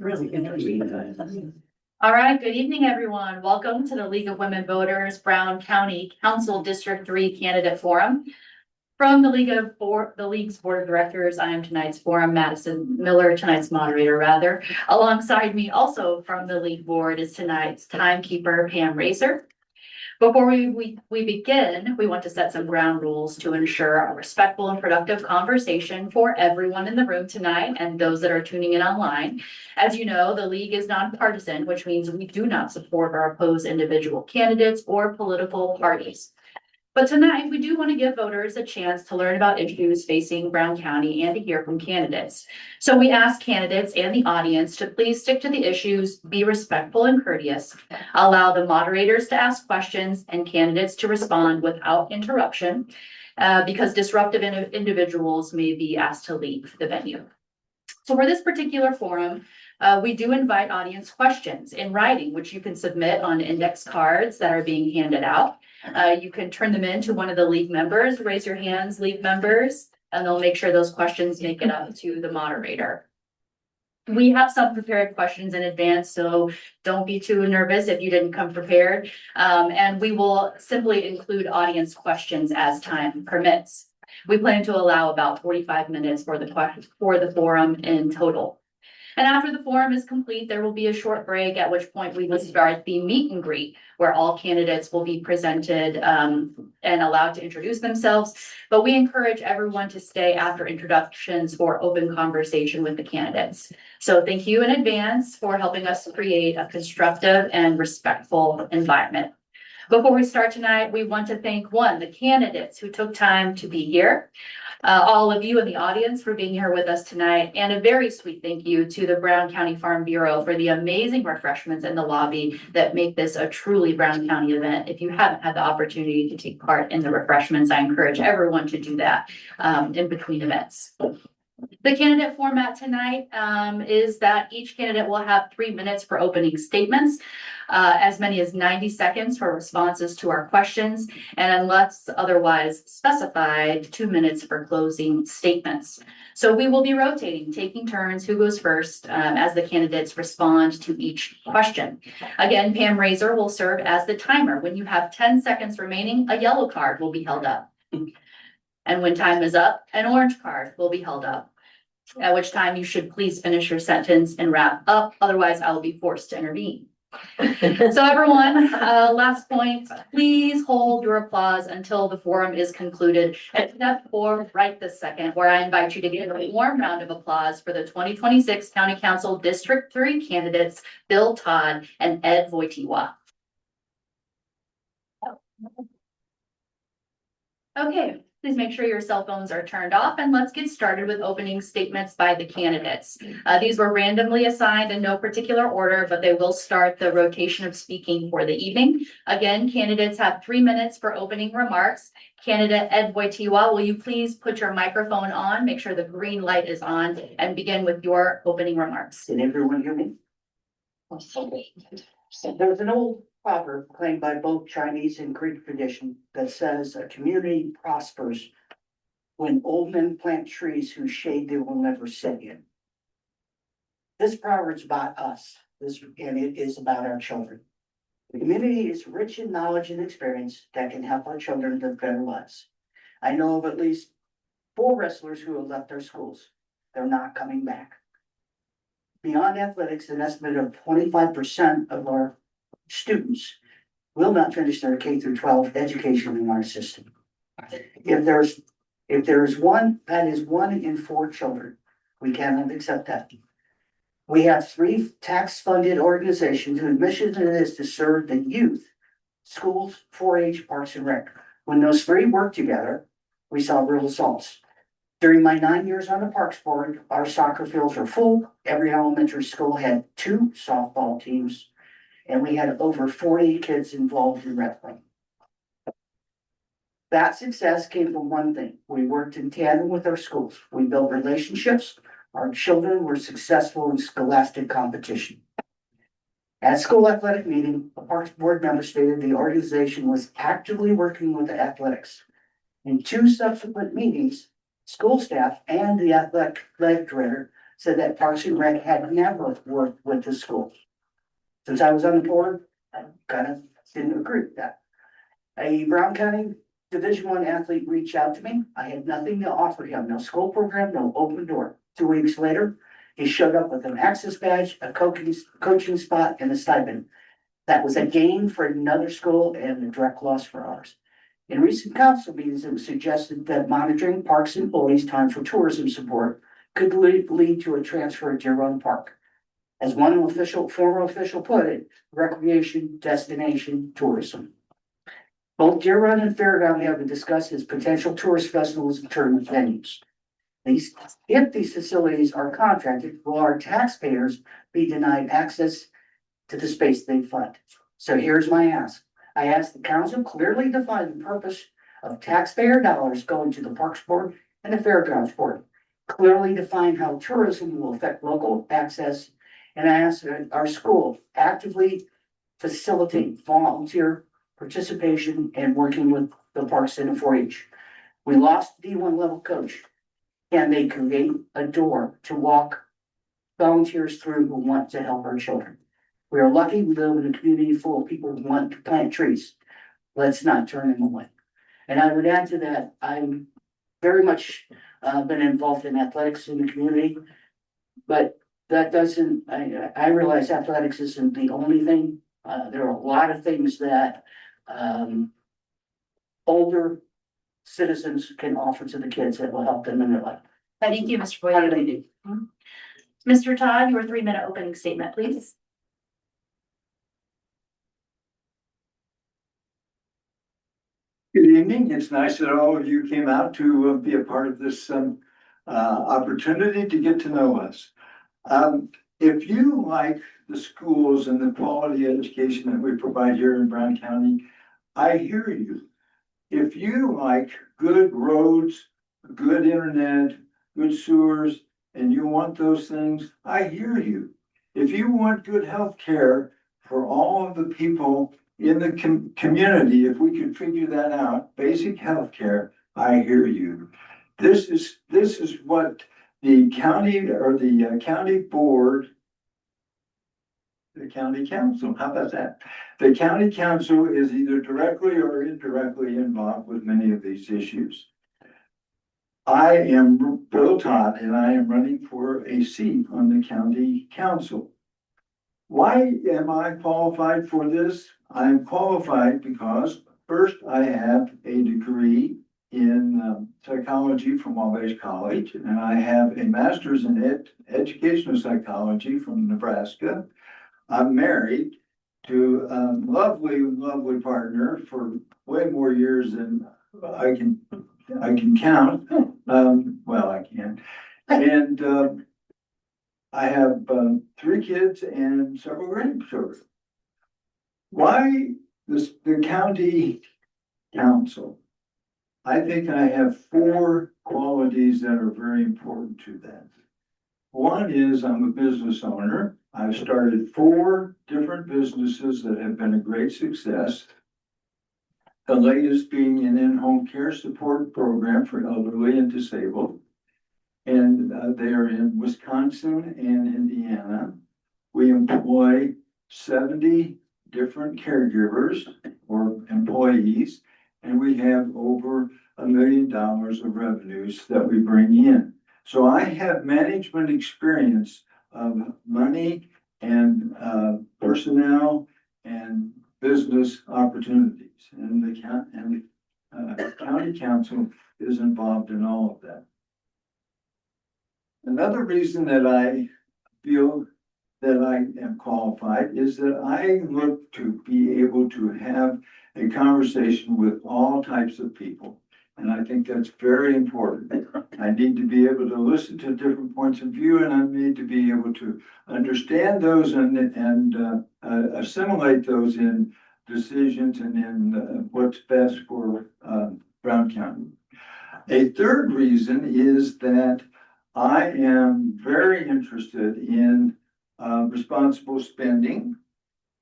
really interesting. All right, good evening, everyone. Welcome to the League of Women Voters Brown County Council District 3 Candidate Forum. From the League's Board of Directors, I am tonight's forum, Madison Miller, tonight's moderator rather. Alongside me also from the League Board is tonight's timekeeper, Pam Racer. Before we begin, we want to set some ground rules to ensure a respectful and productive conversation for everyone in the room tonight and those that are tuning in online. As you know, the League is nonpartisan, which means we do not support or oppose individual candidates or political parties. But tonight, we do want to give voters a chance to learn about issues facing Brown County and to hear from candidates. So we ask candidates and the audience to please stick to the issues, be respectful and courteous, allow the moderators to ask questions and candidates to respond without interruption, because disruptive individuals may be asked to leave the venue. So for this particular forum, we do invite audience questions in writing, which you can submit on index cards that are being handed out. You can turn them in to one of the League members, raise your hands, League members, and they'll make sure those questions make it up to the moderator. We have some prepared questions in advance, so don't be too nervous if you didn't come prepared. And we will simply include audience questions as time permits. We plan to allow about 45 minutes for the forum in total. And after the forum is complete, there will be a short break, at which point we will start the meet and greet, where all candidates will be presented and allowed to introduce themselves. But we encourage everyone to stay after introductions for open conversation with the candidates. So thank you in advance for helping us create a constructive and respectful environment. Before we start tonight, we want to thank the candidates who took time to be here. All of you in the audience for being here with us tonight, and a very sweet thank you to the Brown County Farm Bureau for the amazing refreshments in the lobby that make this a truly Brown County event. If you haven't had the opportunity to take part in the refreshments, I encourage everyone to do that in between events. The candidate format tonight is that each candidate will have 3 minutes for opening statements, as many as 90 seconds for responses to our questions, and unless otherwise specified, 2 minutes for closing statements. So we will be rotating, taking turns who goes first as the candidates respond to each question. Again, Pam Racer will serve as the timer. When you have 10 seconds remaining, a yellow card will be held up. And when time is up, an orange card will be held up, at which time you should please finish your sentence and wrap up. Otherwise, I will be forced to intervene. So everyone, last point, please hold your applause until the forum is concluded, except for right this second, where I invite you to give a warm round of applause for the 2026 County Council District 3 candidates, Bill Todd and Ed Wojdya. Okay, please make sure your cell phones are turned off and let's get started with opening statements by the candidates. These were randomly assigned in no particular order, but they will start the rotation of speaking for the evening. Again, candidates have 3 minutes for opening remarks. Candidate Ed Wojdya, will you please put your microphone on, make sure the green light is on, and begin with your opening remarks. Can everyone hear me? There's an old proverb claimed by both Chinese and Greek tradition that says a community prospers when old men plant trees whose shade they will never sit in. This proverb is about us, and it is about our children. The community is rich in knowledge and experience that can help our children live better lives. I know of at least 4 wrestlers who have left our schools. They're not coming back. Beyond athletics, an estimate of 25% of our students will not finish their K through 12 education in our system. If there is one, that is 1 in 4 children. We cannot accept that. We have 3 tax-funded organizations whose mission it is to serve the youth, schools, 4-H, Parks and Rec. When those 3 work together, we saw real results. During my 9 years on the Parks Board, our soccer fields were full. Every elementary school had 2 softball teams, and we had over 40 kids involved in wrestling. That success came from one thing. We worked in tandem with our schools. We built relationships. Our children were successful in scholastic competition. At school athletic meeting, a Parks Board member stated the organization was actively working with the athletics. In 2 subsequent meetings, school staff and the athletic director said that Parks and Rec had never worked with the school. Since I was on the board, I kind of didn't agree with that. A Brown County Division I athlete reached out to me. I had nothing to offer him, no school program, no open door. 2 weeks later, he showed up with an access badge, a coaching spot, and a stipend. That was a gain for another school and a direct loss for ours. In recent council meetings, it was suggested that monitoring parks employees' time for tourism support could lead to a transfer at Deer Run Park. As one former official put it, recreation, destination, tourism. Both Deer Run and Fairground have been discussed as potential tourist festivals and tournament venues. If these facilities are contracted, will our taxpayers be denied access to the space they fund? So here's my ask. I ask the council clearly define the purpose of taxpayer dollars going to the Parks Board and the Fairgrounds Board. Clearly define how tourism will affect local access, and I ask our school actively facilitate volunteer participation and working with the parks and the 4-H. We lost D1 level coach. Can they create a door to walk volunteers through who want to help our children? We are lucky we live in a community full of people who want to plant trees. Let's not turn them away. And I would add to that, I'm very much been involved in athletics in the community, but that doesn't, I realize athletics isn't the only thing. There are a lot of things that older citizens can offer to the kids that will help them in their life. Thank you, Mr. How do Wojdya. they do? Mr. Todd, your 3-minute opening statement, please. Good evening. It's nice that all of you came out to be a part of this opportunity to get to know us. If you like the schools and the quality education that we provide here in Brown County, I hear you. If you like good roads, good internet, good sewers, and you want those things, I hear you. If you want good health care for all of the people in the community, if we could figure that out, basic health care, I hear you. This is what the county or the county board, the county council, how about that? The county council is either directly or indirectly involved with many of these issues. I am Bill Todd, and I am running for a seat on the county council. Why am I qualified for this? I am qualified because first I have a degree in psychology from Wabash College, and I have a master's in educational psychology from Nebraska. I'm married to a lovely, lovely partner for way more years than I can count. Well, I can. And I have 3 kids and several grandchildren. Why the county council? I think I have 4 qualities that are very important to that. One is I'm a business owner. I've started 4 different businesses that have been a great success. The latest being an in-home care support program for elderly and disabled. And they are in Wisconsin and Indiana. We employ 70 different caregivers or employees, and we have over $1 million of revenues that we bring in. So I have management experience of money and personnel and business opportunities, and the county council is involved in all of that. Another reason that I feel that I am qualified is that I look to be able to have a conversation with all types of people. And I think that's very important. I need to be able to listen to different points of view, and I need to be able to understand those and assimilate those in decisions and in what's best for Brown County. A third reason is that I am very interested in responsible spending,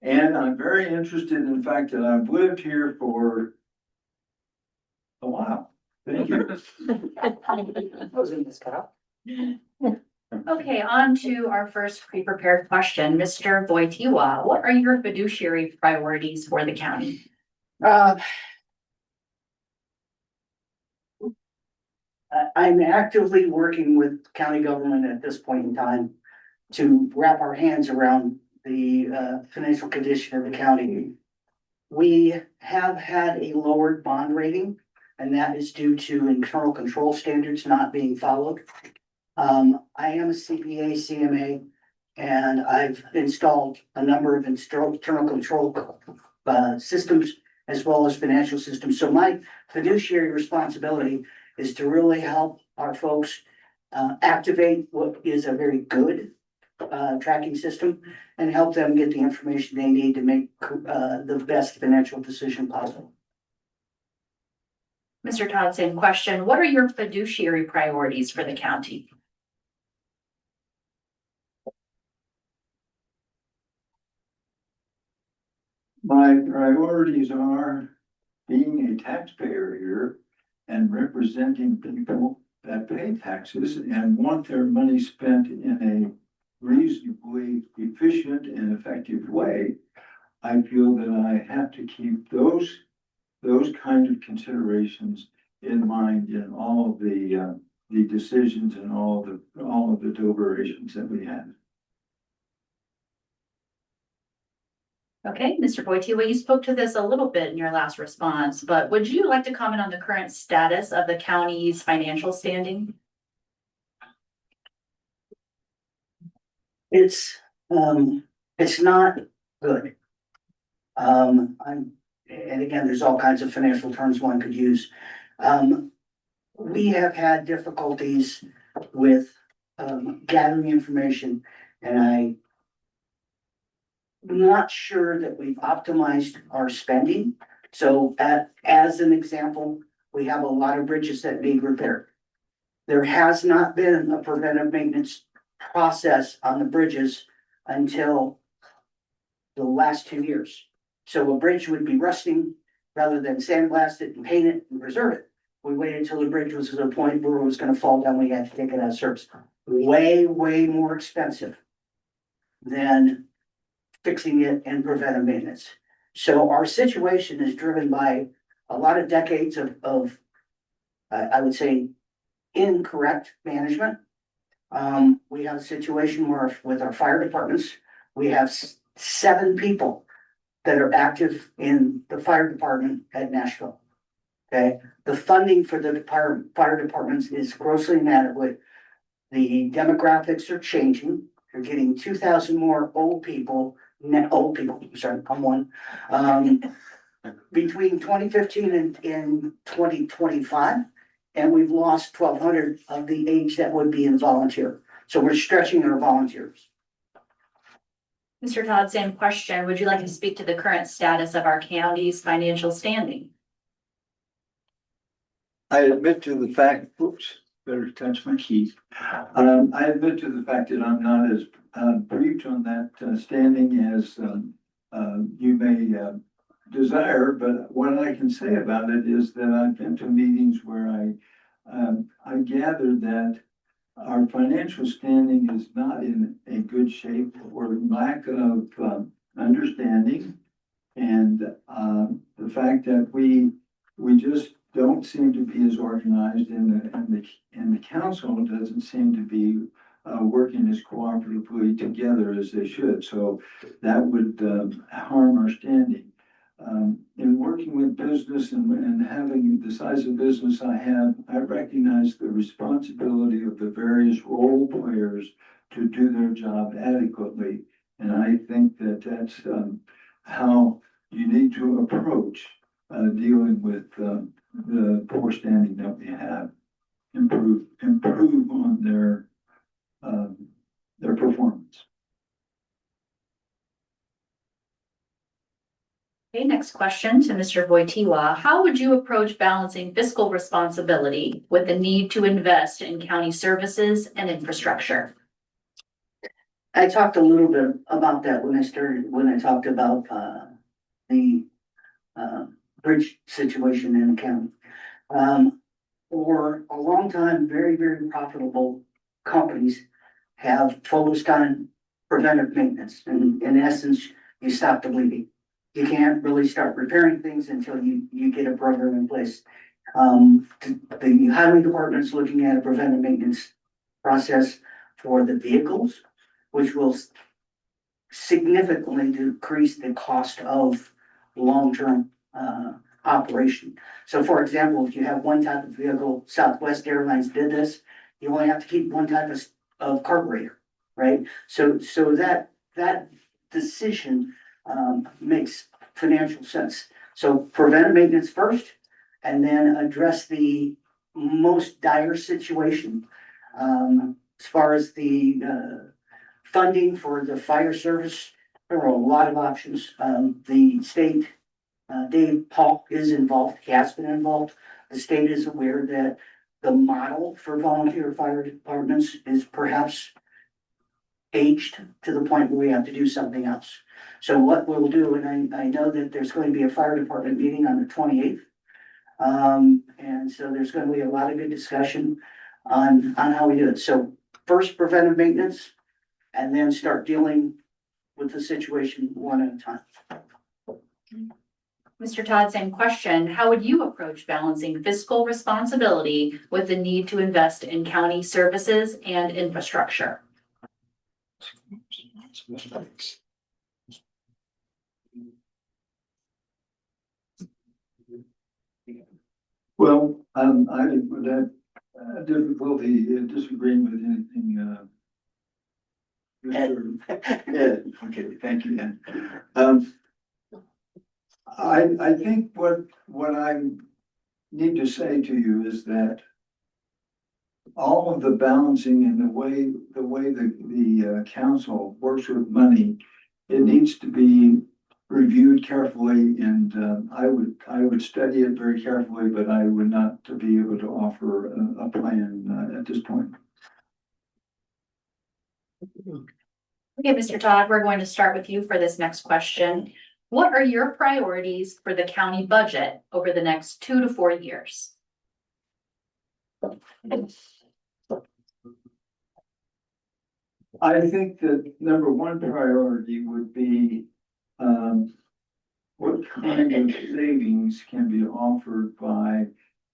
and I'm very interested in the fact that I've lived here for a while. Thank you. I was in this cup. Okay, on to our first pre-prepared question. Mr. Wojdya, what are your fiduciary priorities for the county? I'm actively working with county government at this point in time to wrap our hands around the financial condition of the county. We have had a lowered bond rating, and that is due to internal control standards not being followed. I am a CPA, CMA, and I've installed a number of internal control systems as well as financial systems. So my fiduciary responsibility is to really help our folks activate what is a very good tracking system and help them get the information they need to make the best financial decision possible. Mr. Todd, same question. What are your fiduciary priorities for the county? My priorities are being a taxpayer here and representing people that pay taxes and want their money spent in a reasonably efficient and effective way. I feel that I have to keep those kind of considerations in mind in all of the decisions and all of the deliberations that we have. Okay, Mr. Wojdya, you spoke to this a little bit in your last response, but would you like to comment on the current status of the county's financial standing? It's not good. And again, there's all kinds of financial terms one could use. We have had difficulties with gathering information, and I'm not sure that we've optimized our spending. So as an example, we have a lot of bridges that need repaired. There has not been a preventive maintenance process on the bridges until the last 2 years. So a bridge would be rusting, rather than sandblast it and paint it and preserve it. We waited until the bridge was at a point where it was gonna fall down, we had to take it out of service. Way, way more expensive than fixing it and preventive maintenance. So our situation is driven by a lot of decades of I would say, incorrect management. We have a situation where with our fire departments, we have 7 people that are active in the fire department at Nashville. Okay, the funding for the fire departments is grossly inadequate. The demographics are changing. You're getting 2,000 more old people, sorry, I'm one. Between 2015 and 2025, and we've lost 1,200 of the age that would be in volunteer. So we're stretching our volunteers. Mr. Todd, same question. Would you like to speak to the current status of our county's financial standing? I admit to the fact, oops, better touch my keys. I admit to the fact that I'm not as briefed on that standing as you may desire, but what I can say about it is that I've been to meetings where I gathered that our financial standing is not in a good shape or lack of understanding, and the fact that we just don't seem to be as organized, and the council doesn't seem to be working as cooperatively together as they should. So that would harm our standing. In working with business and having the size of business I have, I recognize the responsibility of the various role players to do their job adequately. And I think that that's how you need to approach dealing with the poor standing that we have. Improve on their performance. Okay, next question to Mr. Wojdya. How would you approach balancing fiscal responsibility with the need to invest in county services and infrastructure? I talked a little bit about that when I talked about the bridge situation in the county. For a long time, very, very profitable companies have focused on preventive maintenance. And in essence, you stop the bleeding. You can't really start repairing things until you get a program in place. The highway department's looking at a preventive maintenance process for the vehicles, which will significantly decrease the cost of long-term, operation. So for example, if you have one type of vehicle, Southwest Airlines did this, you only have to keep one type of carburetor, right? So that decision, makes financial sense. So preventive maintenance first, and then address the most dire situation. As far as the, funding for the fire service, there are a lot of options. The state, Dave Paul is involved, he has been involved. The state is aware that the model for volunteer fire departments is perhaps aged to the point where we have to do something else. So what we'll do, and I know that there's going to be a fire department meeting on the 28th. And so there's going to be a lot of good discussion on how we do it. So first preventive maintenance, and then start dealing with the situation one at a time. Mr. Todd, same question. How would you approach balancing fiscal responsibility with the need to invest in county services and infrastructure? Well, I would have difficulty disagreeing with anything, Mr. Ed, okay, thank you, Ed. I think what I need to say to you is that all of the balancing and the way the council works with money, it needs to be reviewed carefully, and I would study it very carefully, but I would not be able to offer a plan at this point. Okay, Mr. Todd, we're going to start with you for this next question. What are your priorities for the county budget over the next 2 to 4 years? I think that number one priority would be what kind of savings can be offered by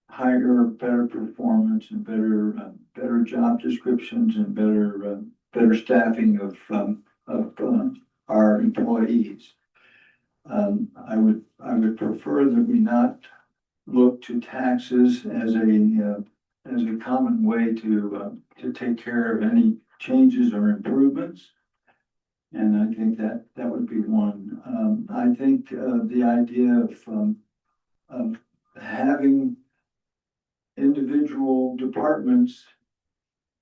higher, better performance and better job descriptions and better staffing of our employees. I would prefer that we not look to taxes as a common way to take care of any changes or improvements. And I think that would be one. I think the idea of having individual departments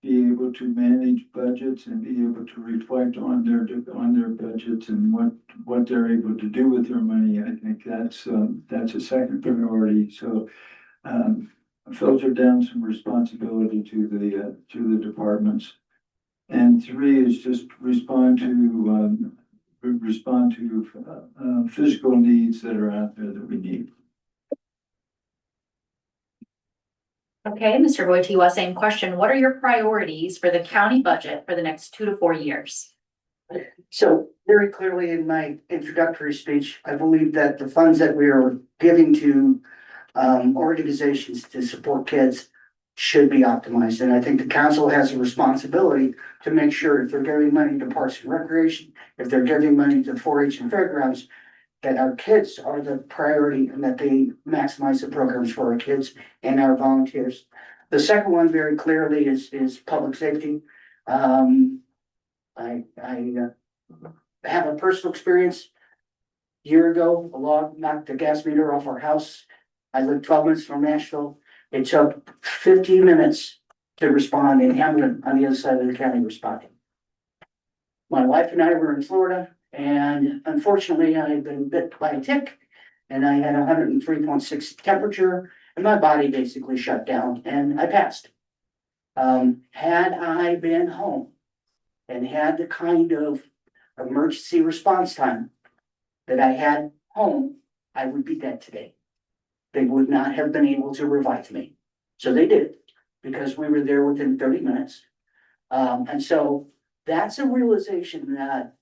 be able to manage budgets and be able to reflect on their budgets and what they're able to do with their money. I think that's a second priority. So filter down some responsibility to the departments. And three is just respond to physical needs that are out there that we need. Okay, Mr. Wojdya, same question. What are your priorities for the county budget for the next 2 to 4 years? So very clearly in my introductory speech, I believe that the funds that we are giving to organizations to support kids should be optimized. And I think the council has a responsibility to make sure if they're giving money to Parks and Recreation, if they're giving money to 4-H and fairgrounds, that our kids are the priority and that they maximize the programs for our kids and our volunteers. The second one very clearly is public safety. I have a personal experience. A year ago, a log knocked the gas meter off our house. I live 12 minutes from Nashville. It took 15 minutes to respond, and Hamilton on the other side of the county responding. My wife and I were in Florida, and unfortunately I had been bit by a tick, and I had 103.6 temperature, and my body basically shut down, and I passed. Had I been home and had the kind of emergency response time that I had home, I would be dead today. They would not have been able to revive me. So they did, because we were there within 30 minutes. And so that's a realization that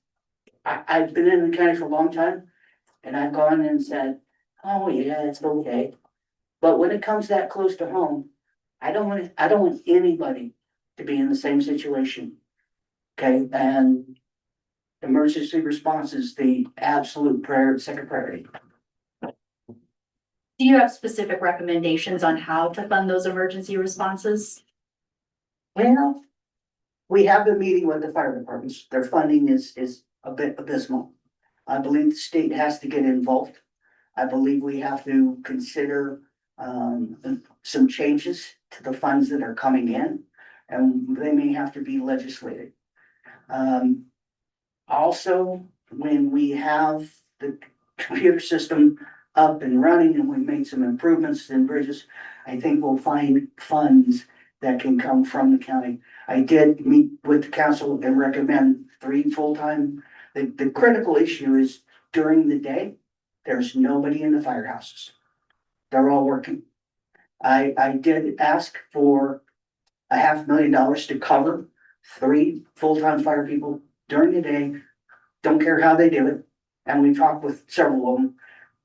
I've been in the county for a long time. And I've gone and said, oh yeah, it's okay. But when it comes that close to home, I don't want anybody to be in the same situation. Okay, and emergency response is the absolute second priority. Do you have specific recommendations on how to fund those emergency responses? Well, we have been meeting with the fire departments. Their funding is a bit abysmal. I believe the state has to get involved. I believe we have to consider some changes to the funds that are coming in, and they may have to be legislated. Also, when we have the computer system up and running and we've made some improvements in bridges, I think we'll find funds that can come from the county. I did meet with the council and recommend 3 full-time. The critical issue is during the day, there's nobody in the firehouses. They're all working. I did ask for $500,000 to cover 3 full-time fire people during the day. Don't care how they do it. And we talked with several of them,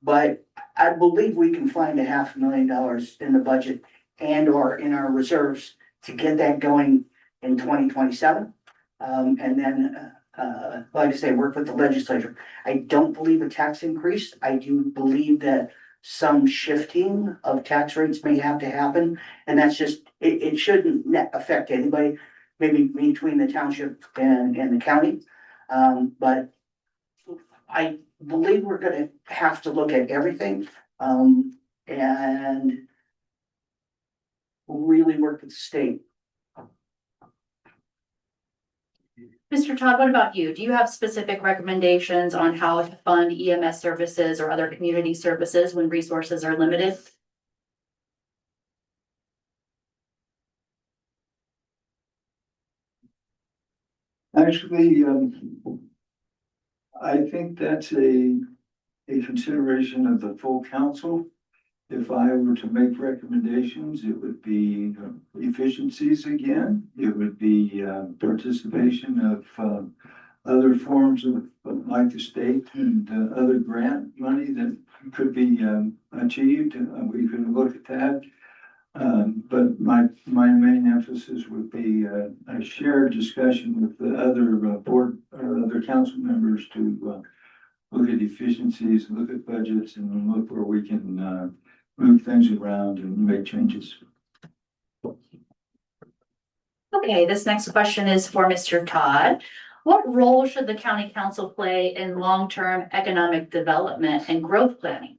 but I believe we can find $500,000 in the budget and or in our reserves to get that going in 2027. And then, like I say, work with the legislature. I don't believe a tax increase. I do believe that some shifting of tax rates may have to happen. And that's just, it shouldn't affect anybody, maybe between the township and the county. But I believe we're gonna have to look at everything, and really work with the state. Mr. Todd, what about you? Do you have specific recommendations on how to fund EMS services or other community services when resources are limited? Actually, I think that's a consideration of the full council. If I were to make recommendations, it would be efficiencies again. It would be participation of other forms of like the state and other grant money that could be achieved. We could look at that. But my main emphasis would be a shared discussion with the other board or other council members to look at efficiencies, look at budgets, and look where we can move things around and make changes. Okay, this next question is for Mr. Todd. What role should the county council play in long-term economic development and growth planning?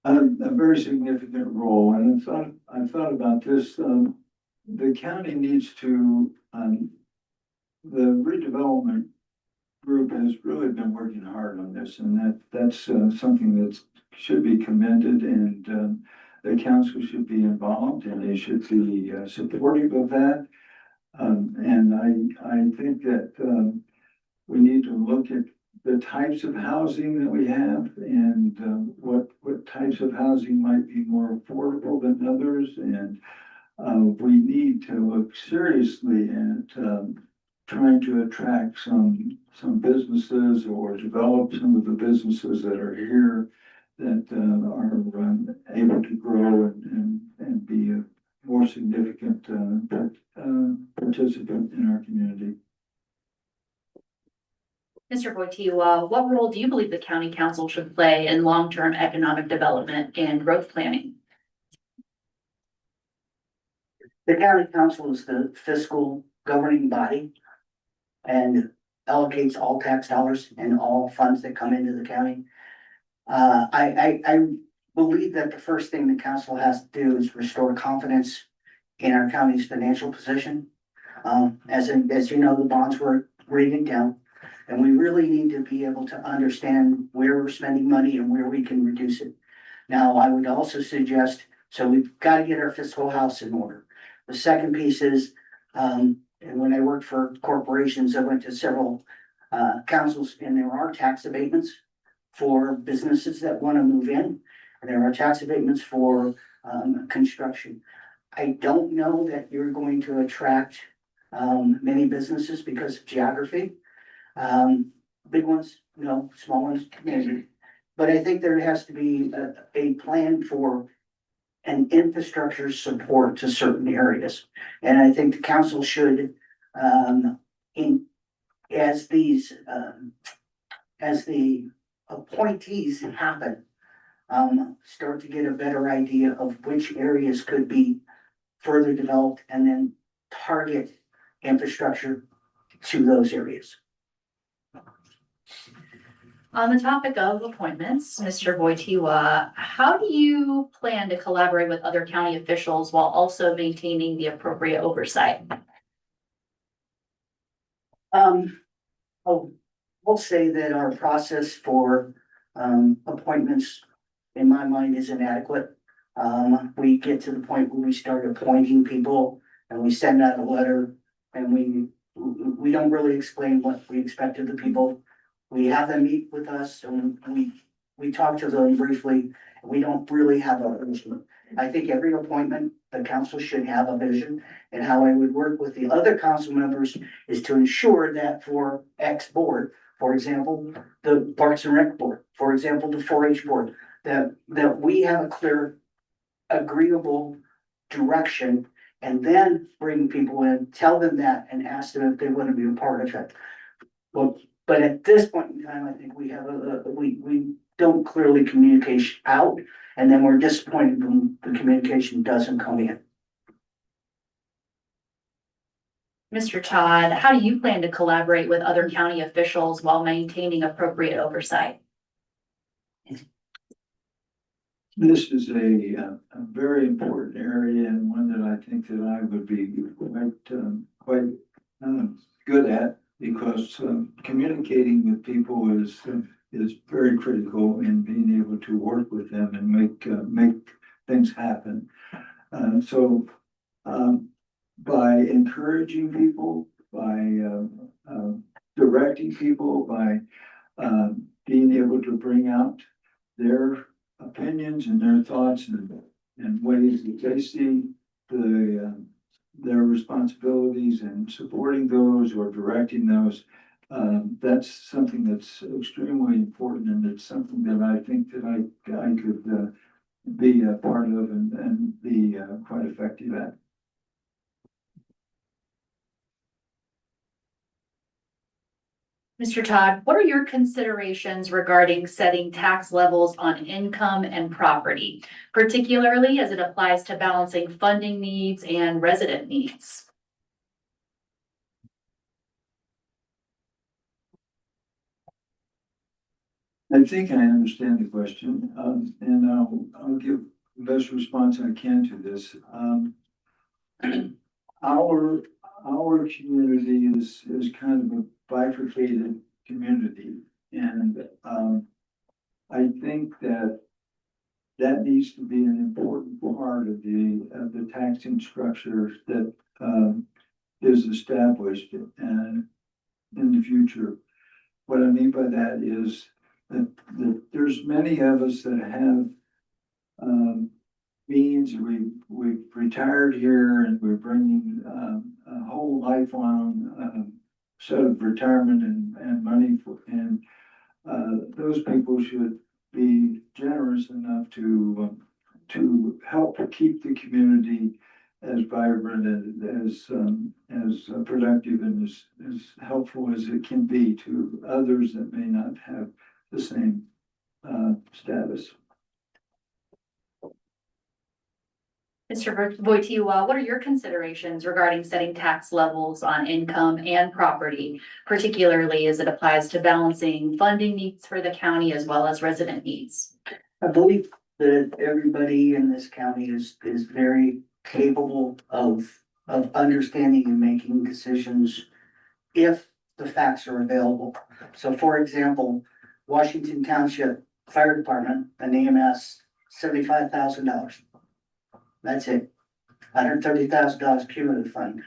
A very significant role, and I thought about this. The county needs to, the redevelopment group has really been working hard on this, and that's something that should be commended, and the council should be involved, and they should be supportive of that. And I think that we need to look at the types of housing that we have and what types of housing might be more affordable than others. And we need to look seriously at trying to attract some businesses or develop some of the businesses that are here that are able to grow and be a more significant participant in our community. Mr. Wojdya, what role do you believe the county council should play in long-term economic development and growth planning? The county council is the fiscal governing body and allocates all tax dollars and all funds that come into the county. I believe that the first thing the council has to do is restore confidence in our county's financial position. As you know, the bonds were rated down, and we really need to be able to understand where we're spending money and where we can reduce it. Now, I would also suggest, so we've got to get our fiscal house in order. The second piece is, and when I worked for corporations, I went to several councils, and there are tax abatements for businesses that want to move in, and there are tax abatements for construction. I don't know that you're going to attract, many businesses because of geography. Big ones, no, small ones, maybe. But I think there has to be a plan for an infrastructure support to certain areas. And I think the council should, in, as these, as the appointees happen, start to get a better idea of which areas could be further developed and then target infrastructure to those areas. On the topic of appointments, Mr. Wojdya, how do you plan to collaborate with other county officials while also maintaining the appropriate oversight? I'll say that our process for, appointments, in my mind, is inadequate. We get to the point where we start appointing people and we send out a letter and we don't really explain what we expect of the people. We have them meet with us and we talk to them briefly. We don't really have a vision. I think every appointment, the council should have a vision, and how I would work with the other council members is to ensure that for X board, for example, the Parks and Rec board, for example, the 4-H board, that we have a clear, agreeable direction, and then bring people in, tell them that, and ask them if they want to be a part of it. Well, but at this point in time, I think we have we don't clearly communicate out, and then we're disappointed when the communication doesn't come in. Mr. Todd, how do you plan to collaborate with other county officials while maintaining appropriate oversight? This is a very important area and one that I think that I would be quite good at, because communicating with people is very critical in being able to work with them and make things happen. So by encouraging people, by directing people, by being able to bring out their opinions and their thoughts and ways that they see their responsibilities and supporting those or directing those. That's something that's extremely important, and it's something that I think that I could be a part of and be quite effective at. Mr. Todd, what are your considerations regarding setting tax levels on income and property, particularly as it applies to balancing funding needs and resident needs? I think I understand the question, and I'll give the best response I can to this. Our community is kind of a bifurcated community, and I think that needs to be an important part of the taxing structure that is established and in the future. What I mean by that is that there's many of us that have means. We've retired here and we're bringing a whole lifelong set of retirement and money for, and those people should be generous enough to help keep the community as vibrant and as productive and as helpful as it can be to others that may not have the same status. Mr. Wojdya, what are your considerations regarding setting tax levels on income and property, particularly as it applies to balancing funding needs for the county as well as resident needs? I believe that everybody in this county is very capable of understanding and making decisions if the facts are available. So for example, Washington Township Fire Department and EMS, $75,000. That's it. $130,000 cumulative fund.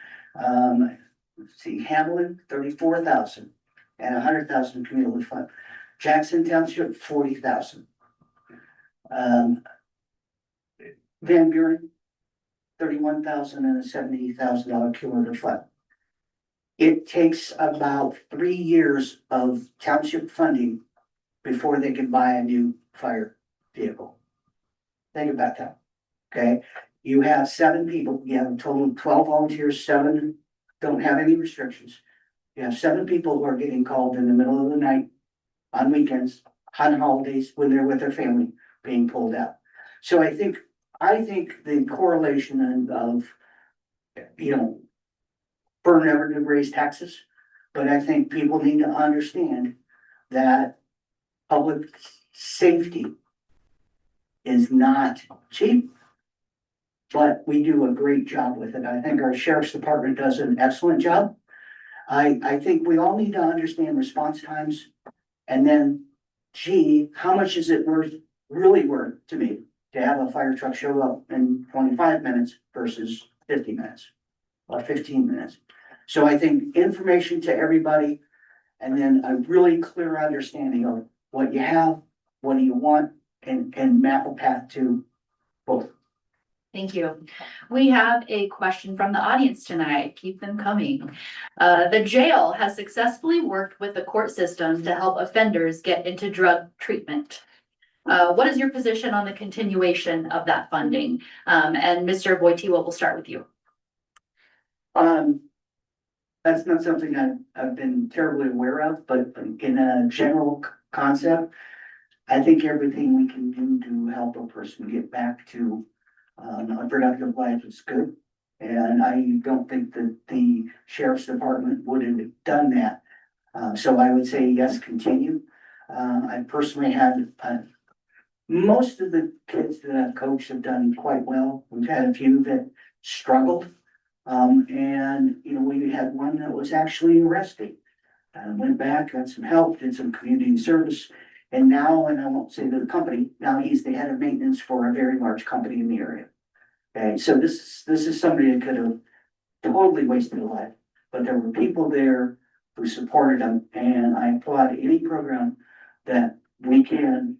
Let's see, Hamlin, 34,000 and 100,000 cumulative fund. Jackson Township, 40,000. Van Buren, $31,000 and a $70,000 cumulative fund. It takes about 3 years of township funding before they can buy a new fire vehicle. Think about that, okay? You have 7 people, you have a total of 12 volunteers, 7 don't have any restrictions. You have 7 people who are getting called in the middle of the night, on weekends, on holidays, when they're with their family, being pulled out. So I think the correlation of, you know, Burr never did raise taxes, but I think people need to understand that public safety is not cheap, but we do a great job with it. I think our sheriff's department does an excellent job. I think we all need to understand response times, and then, gee, how much is it really worth to me to have a fire truck show up in 25 minutes versus 50 minutes or 15 minutes? So I think information to everybody, and then a really clear understanding of what you have, what do you want, and map a path to both. Thank you. We have a question from the audience tonight. Keep them coming. The jail has successfully worked with the court system to help offenders get into drug treatment. What is your position on the continuation of that funding? And Mr. Wojdya, we'll start with you. That's not something I've been terribly aware of, but in a general concept, I think everything we can do to help a person get back to a productive life is good. And I don't think that the sheriff's department would have done that. So I would say yes, continue. I personally had, most of the kids that I've coached have done quite well. We've had a few that struggled. And, you know, we had one that was actually arrested. Went back, got some help, did some community service. And now, and I won't say the company, now he's the head of maintenance for a very large company in the area. Okay, so this is somebody that could have totally wasted a life, but there were people there who supported him, and I applaud any program that we can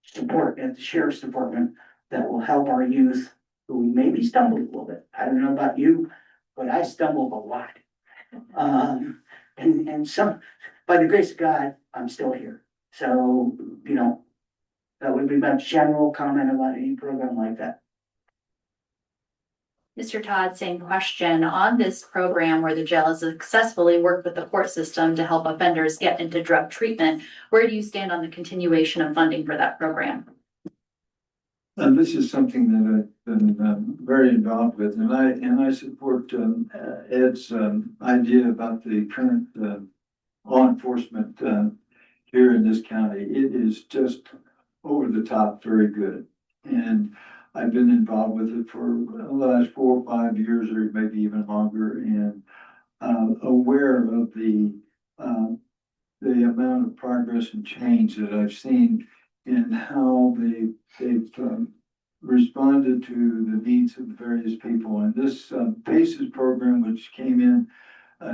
support at the sheriff's department that will help our youth who maybe stumbled a little bit. I don't know about you, but I stumbled a lot. And some, by the grace of God, I'm still here. So, you know, that would be my general comment about any program like that. Mr. Todd, same question. On this program where the jail has successfully worked with the court system to help offenders get into drug treatment, where do you stand on the continuation of funding for that program? And this is something that I've been very involved with, and I support Ed's idea about the current law enforcement here in this county. It is just over the top, very good, and I've been involved with it for the last 4 or 5 years, or maybe even longer, and aware of the amount of progress and change that I've seen in how they've responded to the needs of the various people. And this PACES program, which came in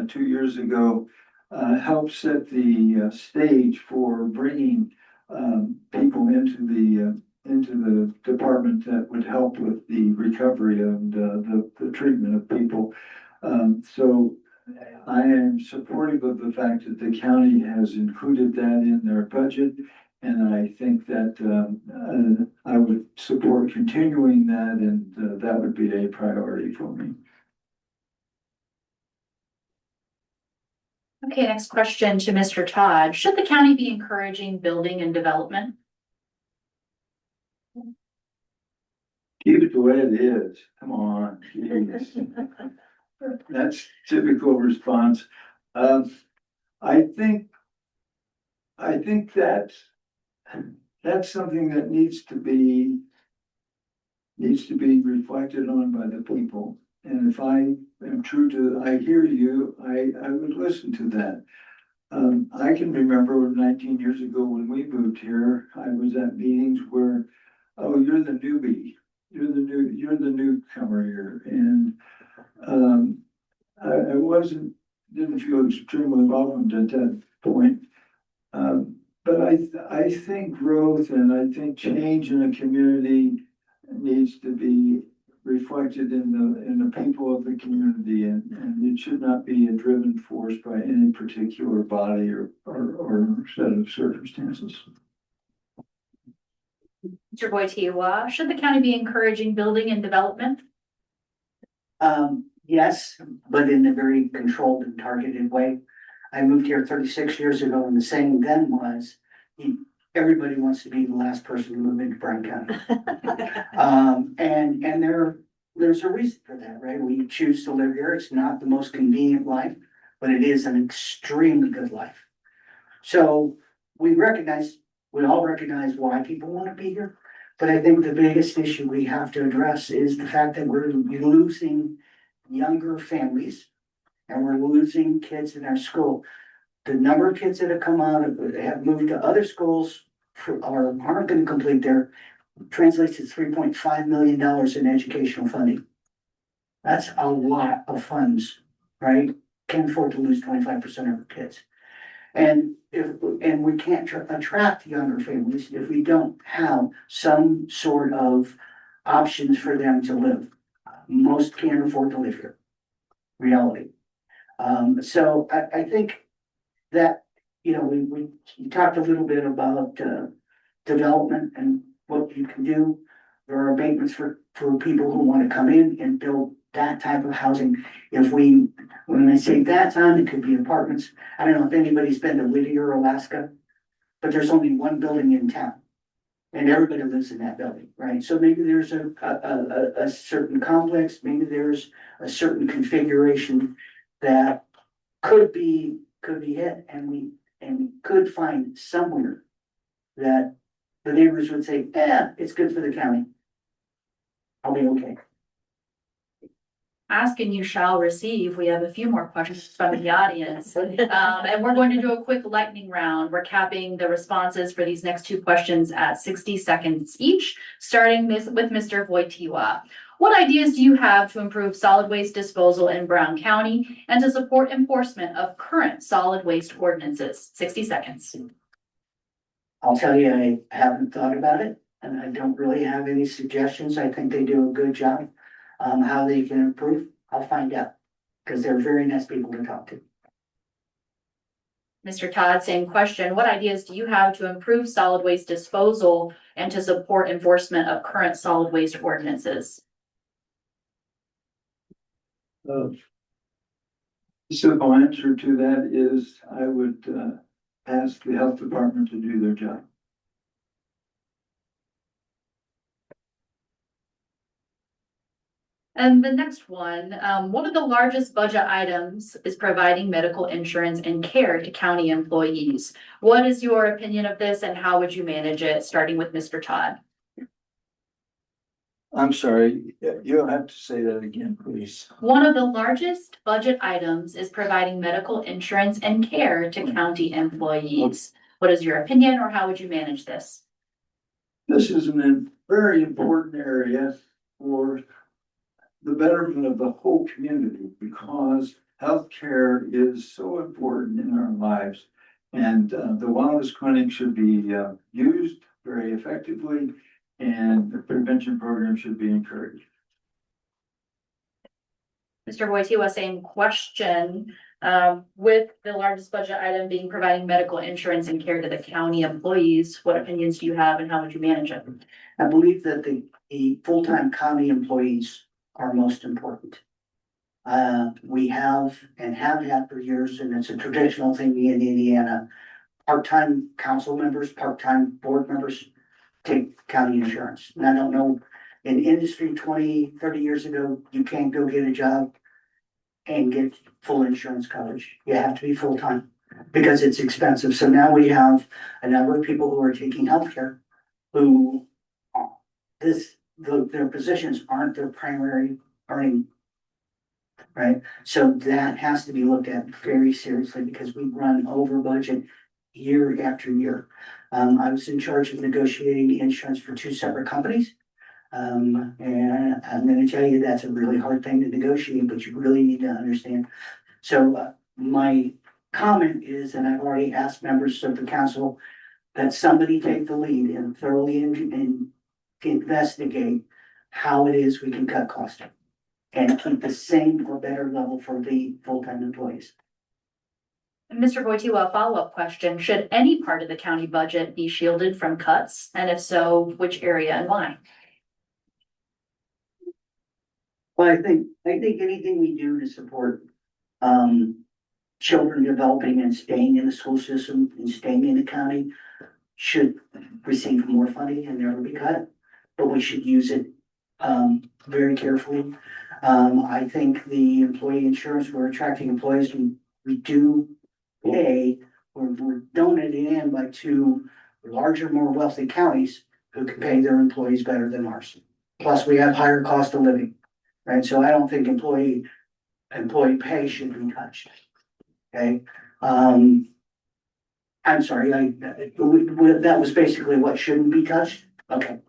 2 years ago, helped set the stage for bringing people into the department that would help with the recovery and the treatment of people. So I am supportive of the fact that the county has included that in their budget. And I think that I would support continuing that, and that would be a priority for me. Okay, next question to Mr. Todd. Should the county be encouraging building and development? Keep it the way it is. Come on, geez. That's typical response. I think that's something that needs to be reflected on by the people. And if I am true to, I hear you, I would listen to that. I can remember 19 years ago when we moved here, I was at meetings where, oh, you're the newbie, you're the newcomer here. And I didn't feel extremely welcomed at that point. But I think growth and I think change in a community needs to be reflected in the people of the community, and it should not be a driven force by any particular body or set of circumstances. Mr. Wojdya, should the county be encouraging building and development? Yes, but in a very controlled and targeted way. I moved here 36 years ago, and the saying then was, everybody wants to be the last person to move into Brown County. And there's a reason for that, right? We choose to live here. It's not the most convenient life, but it is an extremely good life. So we all recognize why people want to be here. But I think the biggest issue we have to address is the fact that we're losing younger families and we're losing kids in our school. The number of kids that have come out have moved to other schools or aren't going to complete their translates to $3.5 million in educational funding. That's a lot of funds, right? Can't afford to lose 25% of our kids. And we can't attract younger families if we don't have some sort of options for them to live. Most can't afford to live here. Reality. So I think that, we talked a little bit about development and what you can do. There are abatements for people who want to come in and build that type of housing. When I say that time, it could be apartments. I don't know if anybody's been to Whittier, Alaska, but there's only one building in town. And everybody lives in that building, right? So maybe there's a certain complex, maybe there's a certain configuration that could be hit, and we could find somewhere that the neighbors would say, it's good for the county. I'll be okay. Ask and you shall receive. We have a few more questions from the audience. And we're going to do a quick lightning round. We're capping the responses for these next two questions at 60 seconds each, starting with Mr. Wojdya. What ideas do you have to improve solid waste disposal in Brown County and to support enforcement of current solid waste ordinances? 60 seconds. I'll tell you, I haven't thought about it, and I don't really have any suggestions. I think they do a good job. How they can improve, I'll find out, because they're very nice people to talk to. Mr. Todd, same question. What ideas do you have to improve solid waste disposal and to support enforcement of current solid waste ordinances? The simple answer to that is I would ask the health department to do their job. And the next one of the largest budget items is providing medical insurance and care to county employees. What is your opinion of this and how would you manage it? Starting with Mr. Todd. I'm sorry, you'll have to say that again, please. One of the largest budget items is providing medical insurance and care to county employees. What is your opinion or how would you manage this? This is a very important area for the betterment of the whole community, because healthcare is so important in our lives. And the wellness clinic should be used very effectively, and the prevention program should be encouraged. Mr. Wojdya, same question. With the largest budget item being providing medical insurance and care to the county employees, what opinions do you have and how would you manage it? I believe that the full-time county employees are most important. We have and have had for years, and it's a traditional thing in Indiana, part-time council members, part-time board members take county insurance. And I don't know, in industry 20, 30 years ago, you can't go get a job and get full insurance coverage. You have to be full-time because it's expensive. So now we have a number of people who are taking healthcare who their positions aren't their primary earning, right? So that has to be looked at very seriously because we run over budget year after year. I was in charge of negotiating insurance for two separate companies. And I'm going to tell you that's a really hard thing to negotiate, but you really need to understand. So my comment is, and I've already asked members of the council, that somebody take the lead and thoroughly investigate how it is we can cut costs and keep the same or better level for the full-time employees. Mr. Wojdya, a follow-up question. Should any part of the county budget be shielded from cuts? And if so, which area and why? Well, I think anything we do to support, children developing and staying in the school system and staying in the county should receive more funding and never be cut, but we should use it, very carefully. I think the employee insurance, we're attracting employees, we do pay, we're donating in by two larger, more wealthy counties who can pay their employees better than ours. Plus, we have higher cost of living, right? So I don't think employee pay should be touched. Okay, I'm sorry, that was basically what shouldn't be touched? Okay.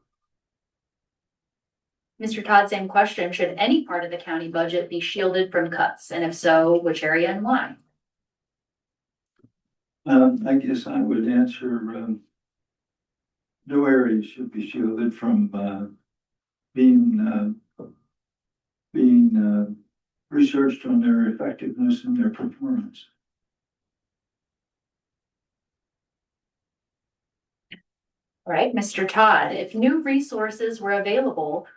Mr. Todd, same question. Should any part of the county budget be shielded from cuts? And if so, which area and why? I guess I would answer, no area should be shielded from, being researched on their effectiveness and their performance. All right, Mr. Todd, if new resources were available,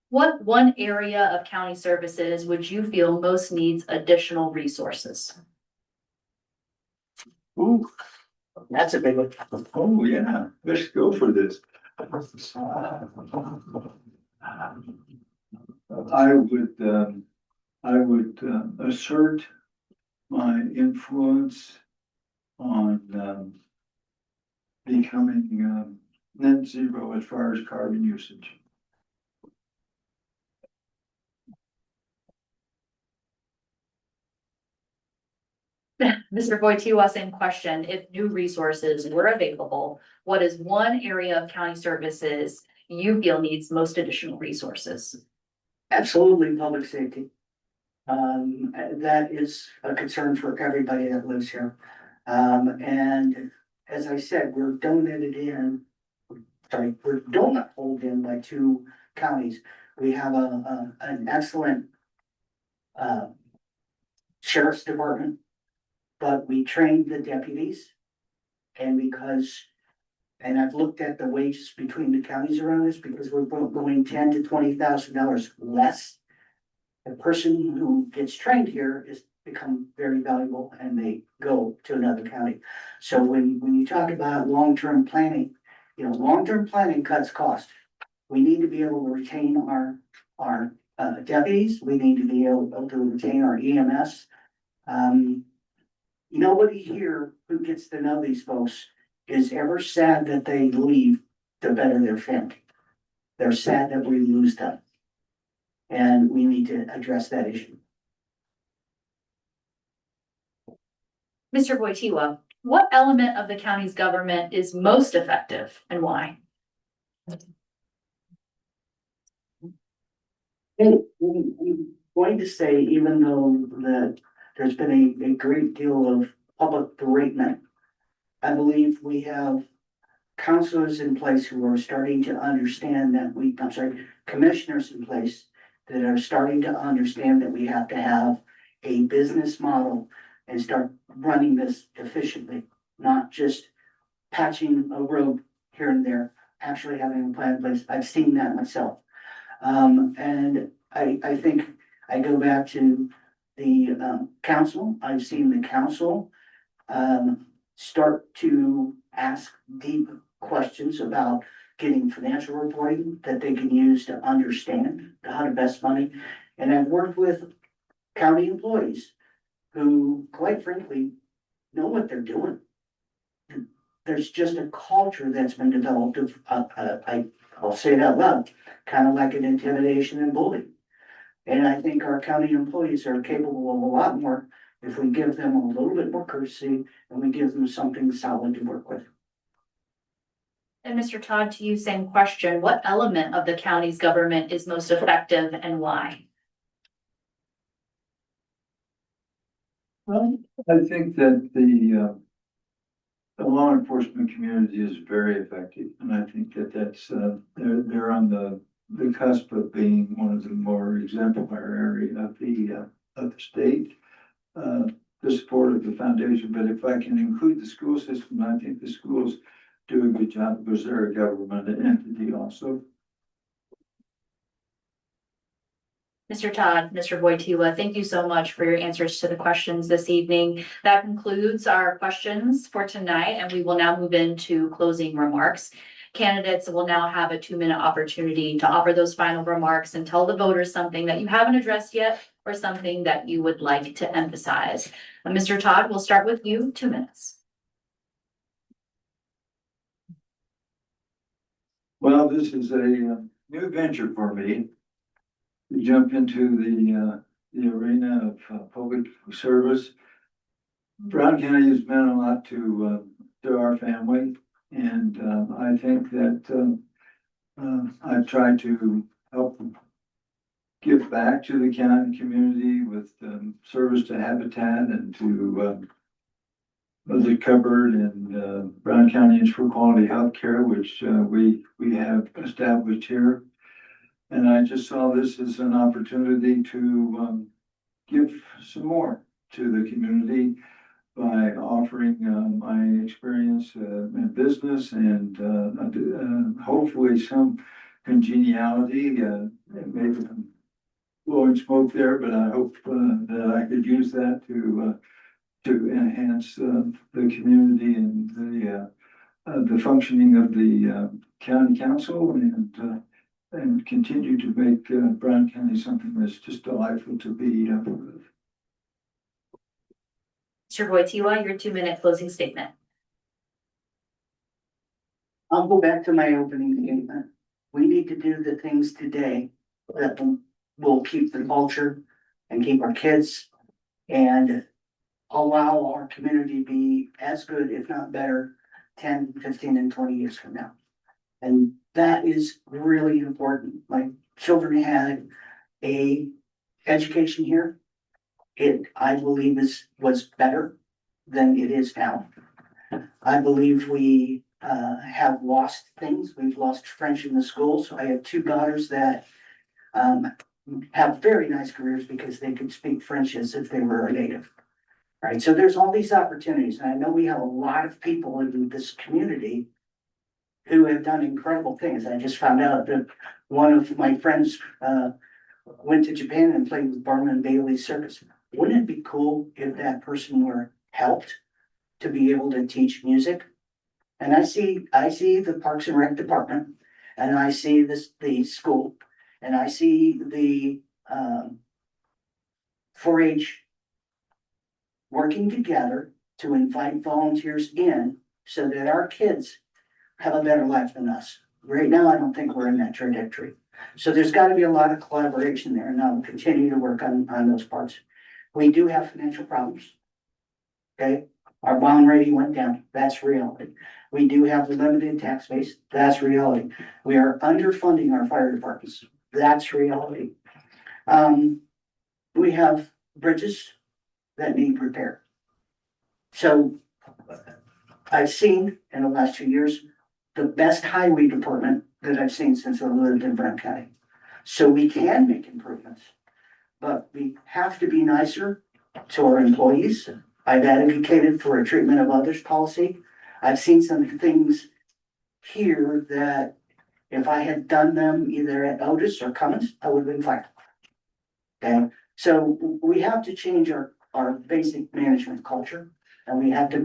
what one area of county services would you feel most needs additional resources? Ooh, That's a big one. oh, yeah, let's go for this. I would assert my influence on, becoming, net zero as far as carbon usage. Mr. Wojdya, same question. If new resources were available, what is one area of county services you feel needs most additional resources? Absolutely, public safety. That is a concern for everybody that lives here. And as I said, we're donut holed in by two counties. We have an excellent sheriff's department, but we trained the deputies. And I've looked at the wages between the counties around this, because we're going $10,000 to $20,000 less. The person who gets trained here is become very valuable and they go to another county. So when you talk about long-term planning, long-term planning cuts cost. We need to be able to retain our deputies. We need to be able to retain our EMS. Nobody here who gets to know these folks is ever sad that they leave to better their family. They're sad that we lose them. And we need to address that issue. Mr. Wojdya, what element of the county's government is most effective and why? I'm going to say, even though there's been a great deal of public beratement, I believe we have counselors in place who are starting to understand that commissioners in place that are starting to understand that we have to have a business model and start running this efficiently, not just patching a road here and there, actually having a plan in place. I've seen that myself. And I think I go back to the council. I've seen the council start to ask deep questions about getting financial reporting that they can use to understand how to invest money. And I've worked with county employees who, quite frankly, know what they're doing. There's just a culture that's been developed of, I'll say it out loud, kind of like an intimidation and bullying. And I think our county employees are capable of a lot more if we give them a little bit more courtesy and we give them something solid to work with. And Mr. Todd, to you, same question. What element of the county's government is most effective and why? Well, I think that the law enforcement community is very effective, and I think that that's they're on the the cusp of being one of the more exemplary of the state. The support of the foundation, but if I can include the school system, I think the schools do a good job because they're a government entity also. Mr. Todd, Mr. Wojdya, thank you so much for your answers to the questions this evening. That concludes our questions for tonight, and we will now move into closing remarks. Candidates will now have a 2-minute opportunity to offer those final remarks and tell the voters something that you haven't addressed yet or something that you would like to emphasize. Mr. Todd, we'll start with you, 2 minutes. Well, this is a new venture for me to jump into the arena of public service. Brown County has meant a lot to our family, and I think that I've tried to help give back to the county community with service to Habitat and to the cupboard and Brown County Institute for Quality Healthcare, which we have established here. And I just saw this as an opportunity to give some more to the community by offering my experience in business and hopefully some congeniality. Maybe some blowing smoke there, but I hope that I could use that to enhance the community and the functioning of the county council and continue to make Brown County something that's just delightful to be with. Mr. Wojdya, your 2-minute closing statement. I'll go back to my opening statement. We need to do the things today that will keep the culture and keep our kids and allow our community to be as good, if not better, 10, 15, and 20 years from now. And that is really important. My children had a education here. It, I believe, was better than it is now. I believe we have lost things. We've lost French in the schools. I have 2 daughters that have very nice careers because they could speak French as if they were a native. Right, so there's all these opportunities, and I know we have a lot of people in this community who have done incredible things. I just found out that one of my friends went to Japan and played with Barnum and Bailey Circus. Wouldn't it be cool if that person were helped to be able to teach music? And I see the Parks and Rec department, and I see the school, and I see the 4-H working together to invite volunteers in so that our kids have a better life than us. Right now, I don't think we're in that trajectory. So there's got to be a lot of collaboration there, and I'll continue to work on those parts. We do have financial problems. Okay, our bond rating went down. That's reality. We do have the limited tax base. That's reality. We are underfunding our fire departments. That's reality. We have bridges that need repair. So I've seen in the last 2 years, the best highway department that I've seen since I lived in Brown County. So we can make improvements, but we have to be nicer to our employees. I've advocated for a treatment of others policy. I've seen some things here that if I had done them either at Otis or Cummins, I would have been fired. Okay, so we have to change our basic management culture, and we have to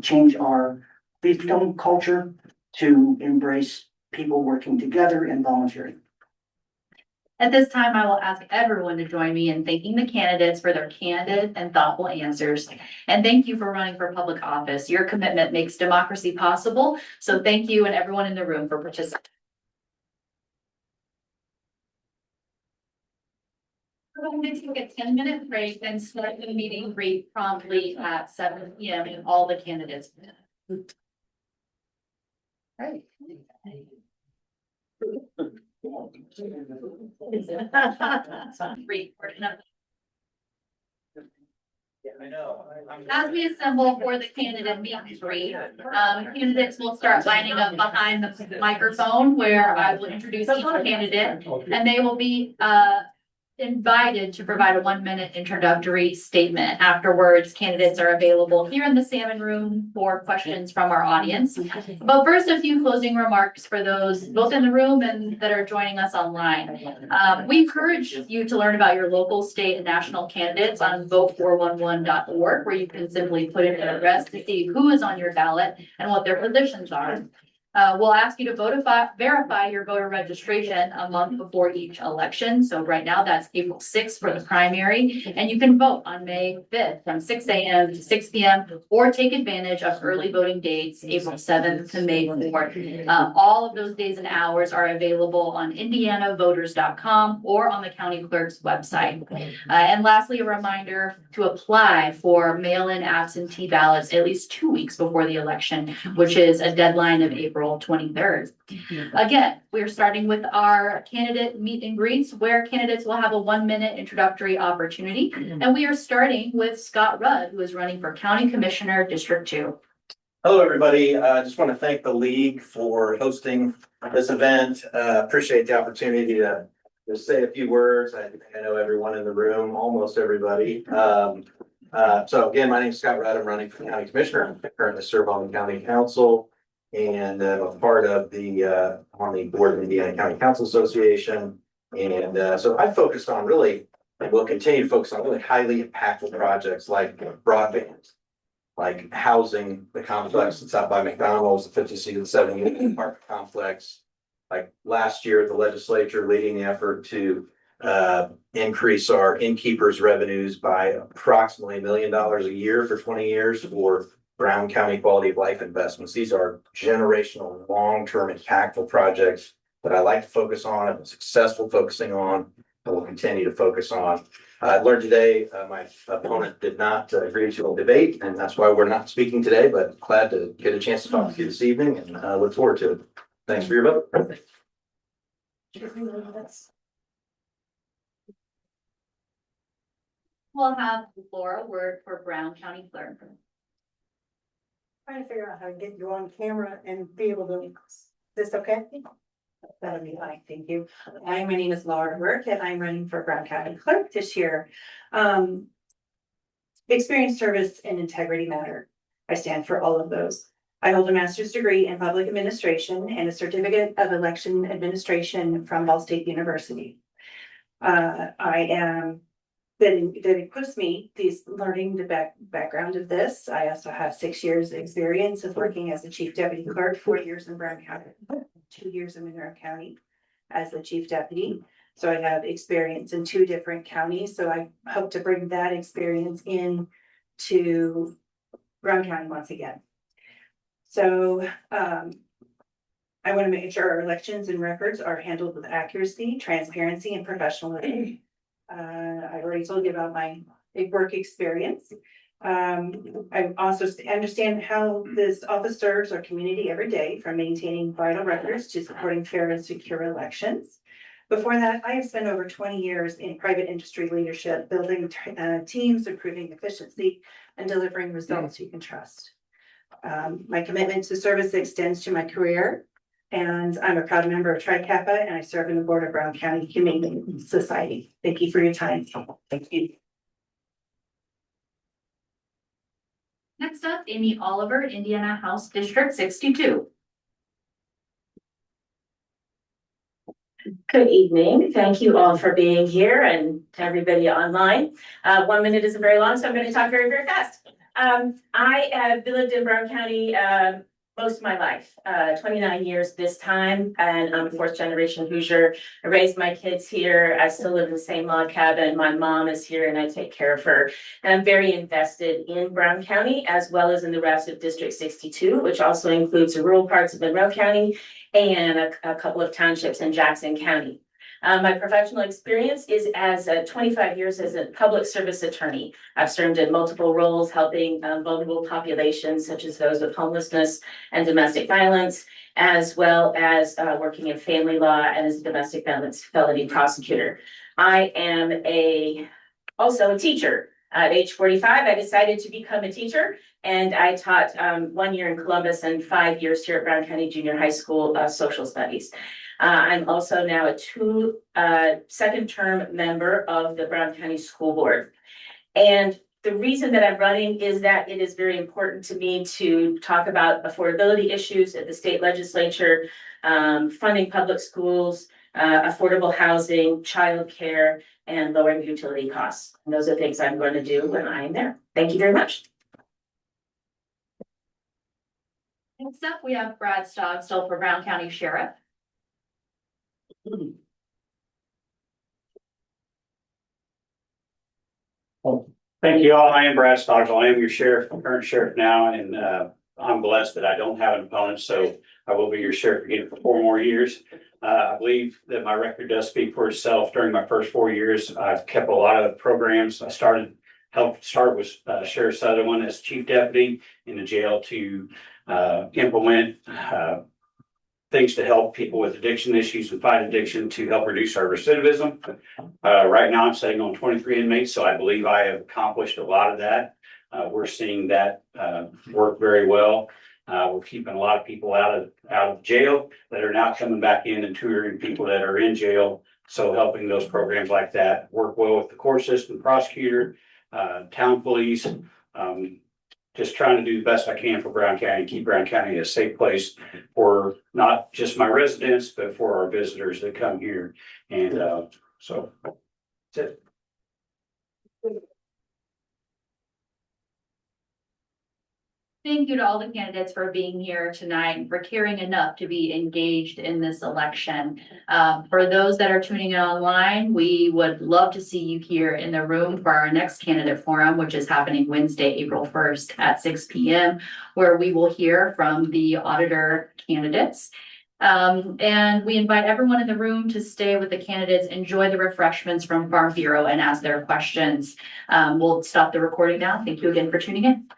change our fiefdom culture to embrace people working together and volunteering. At this time, I will ask everyone to join me in thanking the candidates for their candid and thoughtful answers. And thank you for running for public office. Your commitment makes democracy possible. So thank you and everyone in the room for participating. We're going to take a 10-minute break and start the meeting promptly at 7 p.m. and all the candidates. Right. Free. I know. As we assemble for the candidate meet and greet, candidates will start lining up behind the microphone where I will introduce each candidate, and they will be invited to provide a 1-minute introductory statement. Afterwards, candidates are available here in the Salmon Room for questions from our audience. But first, a few closing remarks for those both in the room and that are joining us online. We encourage you to learn about your local, state, and national candidates on vote411.org, where you can simply put in an address to see who is on your ballot and what their positions are. We'll ask you to verify your voter registration a month before each election. So right now that's April 6th for the primary, and you can vote on May 5th from 6 a.m. to 6 p.m. or take advantage of early voting dates, April 7th to May 4th. All of those days and hours are available on indianavoters.com or on the county clerk's website. And lastly, a reminder to apply for mail-in absentee ballots at least 2 weeks before the election, which is a deadline of April 23rd. Again, we're starting with our candidate meet and greets, where candidates will have a 1-minute introductory opportunity. And we are starting with Scott Rudd, who is running for County Commissioner, District 2. Hello, everybody. I just want to thank the league for hosting this event. Appreciate the opportunity to say a few words. I know everyone in the room, almost everybody. So again, my name is Scott Rudd. I'm running for County Commissioner. I currently serve on the County Council and a part of the on the board of Indiana County Council Association. And so I focused on really, and will continue to focus on really highly impactful projects like broadband, like housing, the complex that's out by McDonald's, the 50 and 70 apartment complex. Like last year, the legislature leading the effort to increase our innkeepers' revenues by approximately $1 million a year for 20 years for Brown County quality of life investments. These are generational, long-term, impactful projects that I like to focus on. I'm successful focusing on, and will continue to focus on. I learned today my opponent did not agree to a debate, and that's why we're not speaking today, but glad to get a chance to talk to you this evening and look forward to it. Thanks for your vote. We'll have Laura Wert for Brown County Clerk. Trying to figure out how to get you on camera and be able to, is this okay? That'll be fine, thank you. Hi, my name is Laura Wert and I'm running for Brown County Clerk this year. Experience, service, and integrity matter. I stand for all of those. I hold a master's degree in public administration and a certificate of election administration from Ball State University. That equips me, learning the background of this. I also have 6 years experience of working as a chief deputy clerk, 4 years in Brown County, 2 years in Monroe County as the chief deputy. So I have experience in 2 different counties. So I hope to bring that experience in to Brown County once again. So I want to make sure our elections and records are handled with accuracy, transparency, and professionalism. I already told you about my big work experience. I also understand how this office serves our community every day, from maintaining vital records to supporting fair and secure elections. Before that, I have spent over 20 years in private industry leadership, building teams, improving efficiency, and delivering results you can trust. My commitment to service extends to my career, and I'm a proud member of Tri Kappa, and I serve in the board of Brown County Humane Society. Thank you for your time. Thank you. Next up, Amy Oliver, Indiana House District 62. Good evening. Thank you all for being here, and to everybody online. 1 minute isn't very long, so I'm going to talk very, very fast. I have lived in Brown County most of my life, 29 years this time, and I'm a 4th generation Hoosier. I raised my kids here. I still live in the same log cabin. My mom is here and I take care of her. And I'm very invested in Brown County as well as in the rest of District 62, which also includes the rural parts of Monroe County and a couple of townships in Jackson County. My professional experience is as 25 years as a public service attorney. I've served in multiple roles, helping vulnerable populations such as those with homelessness and domestic violence, as well as working in family law and as a domestic violence felony prosecutor. I am also a teacher. At age 45, I decided to become a teacher, and I taught 1 year in Columbus and 5 years here at Brown County Junior High School social studies. I'm also now a second term member of the Brown County School Board. And the reason that I'm running is that it is very important to me to talk about affordability issues at the state legislature, funding public schools, affordable housing, childcare, and lowering utility costs. And those are things I'm going to do when I'm there. Thank you very much. Next up, we have Brad Stogsdill for Brown County Sheriff. Thank you all. I am Brad Stogsdill. I am your sheriff, current sheriff now, and I'm blessed that I don't have an opponent, so I will be your sheriff again for 4 more years. I believe that my record does speak for itself. During my first 4 years, I've kept a lot of programs. I helped start with Sheriff Sutherland as chief deputy in the jail to implement things to help people with addiction issues and fight addiction to help reduce our recidivism. Right now I'm sitting on 23 inmates, so I believe I have accomplished a lot of that. We're seeing that work very well. We're keeping a lot of people out of jail that are now coming back in and tutoring people that are in jail. So helping those programs like that work well with the court system, prosecutor, town police, just trying to do the best I can for Brown County, keep Brown County a safe place for not just my residents, but for our visitors that come here. And so that's it. Thank you to all the candidates for being here tonight and for caring enough to be engaged in this election. For those that are tuning in online, we would love to see you here in the room for our next candidate forum, which is happening Wednesday, April 1st at 6 p.m., where we will hear from the auditor candidates. And we invite everyone in the room to stay with the candidates, enjoy the refreshments from Farm Bureau, and ask their questions. We'll stop the recording now. Thank you again for tuning in.